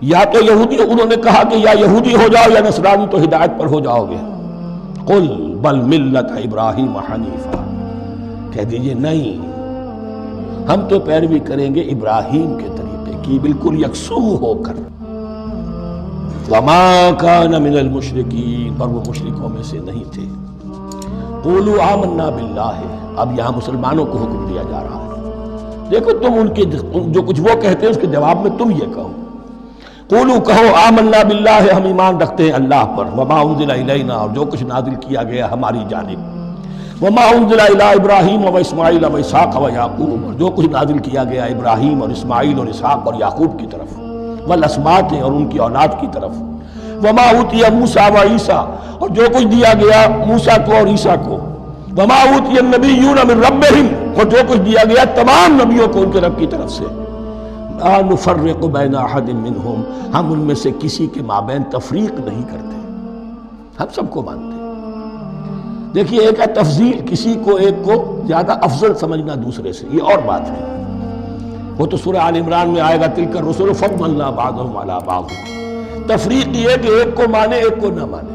یا تو یہودی، انہوں نے کہا کہ یا یہودی ہو جاؤ یا نصرانی تو ہدایت پر ہو جاؤ گے. قل بل ملت ابراہیم حنیفا، کہہ دیجئے نہیں، ہم تو پیروی کریں گے ابراہیم کے طریقے کی، بالکل یکسو ہو کر. وما کان من المشرکین، اور وہ مشرکوں میں سے نہیں تھے. قولوا آمنا باللہ، اب یہاں مسلمانوں کو حکم دیا جا رہا ہے. دیکھو تم ان کے جو کچھ وہ کہتے ہیں اس کے جواب میں تم یہ کہو، قولوا کہو آمنا باللہ، ہم ایمان رکھتے ہیں اللہ پر، وما انزل الینا، اور جو کچھ نازل کیا گیا ہماری جانب، وما انزل الی ابراہیم و اسماعیل و اسحاق و یعقوب، اور جو کچھ نازل کیا گیا ابراہیم اور اسماعیل اور اسحاق اور یعقوب کی طرف، والاسباط، اور ان کی اولاد کی طرف، وما اوتی موسیٰ و عیسیٰ، اور جو کچھ دیا گیا موسیٰ کو اور عیسیٰ کو، وما اوتی النبیون من ربہم، اور جو کچھ دیا گیا تمام نبیوں کو ان کے رب کی طرف سے. لا نفرق بین احد منہم، ہم ان میں سے کسی کے مابین تفریق نہیں کرتے، ہم سب کو مانتے ہیں. دیکھیے ایک ہے تفضیل، کسی کو ایک کو زیادہ افضل سمجھنا دوسرے سے، یہ اور بات ہے. وہ تو سورہ آل عمران میں آئے گا تلک الرسل فضلنا بعضهم علی بعض. تفریق یہ کہ ایک کو مانے ایک کو نہ مانے،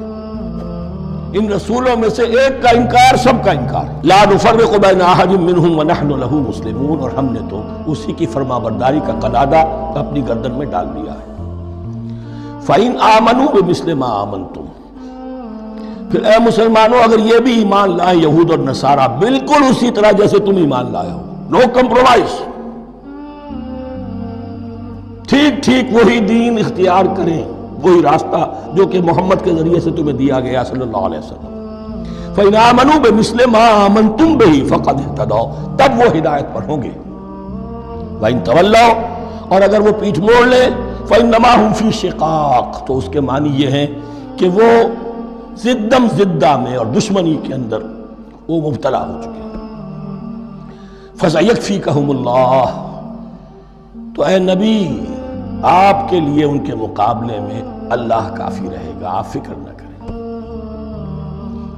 ان رسولوں میں سے ایک کا انکار سب کا انکار. لا نفرق بین احد منہم ونحن له مسلمون، اور ہم نے تو اسی کی فرما برداری کا قلادہ اپنی گردن میں ڈال لیا ہے. فَإِنْ آمَنُوا بِمِثْلِ مَا آمَنْتُمْ، پھر اے مسلمانوں اگر یہ بھی ایمان لائیں یہود اور نصارہ بالکل اسی طرح جیسے تم ایمان لائے ہو، نو کمپرومائز، ٹھیک ٹھیک وہی دین اختیار کریں، وہی راستہ جو کہ محمد کے ذریعے سے تمہیں دیا گیا صلی اللہ علیہ وسلم. فَإِنْ آمَنُوا بِمِثْلِ مَا آمَنْتُمْ بِهِ فَقَدْ اهْتَدَوْا، تب وہ ہدایت پر ہوں گے. وَإِنْ تَوَلَّوْا، اور اگر وہ پیٹھ موڑ لیں، فَإِنَّمَا هُمْ فِي شِقَاقٍ، تو اس کے معنی یہ ہیں کہ وہ زدم زدہ میں اور دشمنی کے اندر وہ مبتلا ہو چکے ہیں. فَسَيَكْفِيكَهُمُ اللَّهُ، تو اے نبی آپ کے لیے ان کے مقابلے میں اللہ کافی رہے گا، آپ فکر نہ کریں.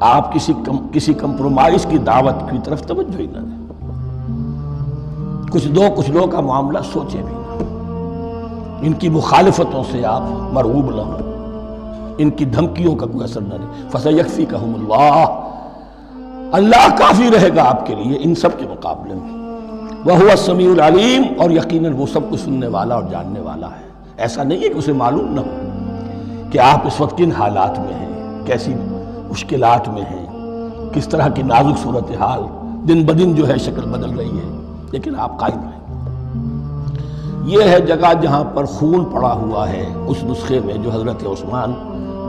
آپ کسی کمپرومائز کی دعوت کی طرف توجہ ہی نہ دیں، کچھ دو کا معاملہ سوچیں بھی نہ، ان کی مخالفتوں سے آپ مرعوب نہ ہوں، ان کی دھمکیوں کا کوئی اثر نہ لیں. فَسَيَكْفِيكَهُمُ اللَّهُ، اللہ کافی رہے گا آپ کے لیے ان سب کے مقابلے میں. وَهُوَ السَّمِيعُ الْعَلِيمُ، اور یقیناً وہ سب کچھ سننے والا اور جاننے والا ہے. ایسا نہیں ہے کہ اسے معلوم نہ ہو کہ آپ اس وقت کن حالات میں ہیں، کیسی مشکلات میں ہیں، کس طرح کی نازک صورتحال دن بدن جو ہے شکل بدل رہی ہے، لیکن آپ قائم رہیں. یہ ہے جگہ جہاں پر خون پڑا ہوا ہے، اس نسخے میں جو حضرت عثمان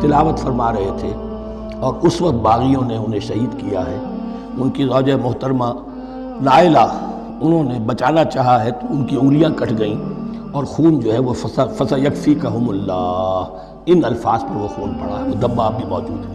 تلاوت فرما رہے تھے، اور اس وقت باغیوں نے انہیں شہید کیا ہے. ان کی زوجہ محترمہ نائلہ، انہوں نے بچانا چاہا ہے تو ان کی انگلیاں کٹ گئیں، اور خون جو ہے وہ فَسَيَكْفِيكَهُمُ اللَّهُ، ان الفاظ پر وہ خون پڑا ہے، وہ دبا بھی موجود ہے.